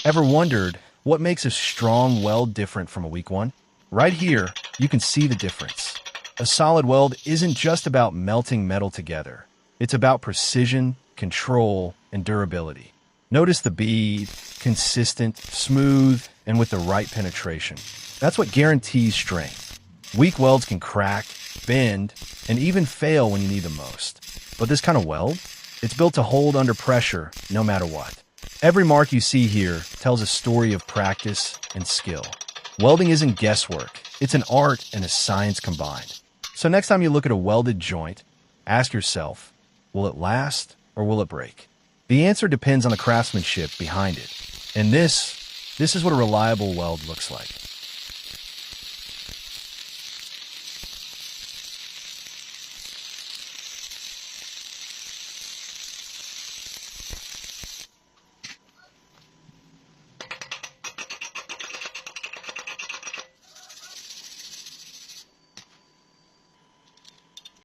Ever wondered what makes a strong weld different from a weak one? Right here, you can see the difference. A solid weld isn't just about melting metal together. It's about precision, control, and durability. Notice the bead, consistent, smooth, and with the right penetration. That's what guarantees strength. Weak welds can crack, bend, and even fail when you need them most. But this kind of weld, it's built to hold under pressure no matter what. Every mark you see here tells a story of practice and skill. Welding isn't guesswork. It's an art and a science combined. So next time you look at a welded joint, ask yourself, will it last or will it break? The answer depends on the craftsmanship behind it. And this is what a reliable weld looks like.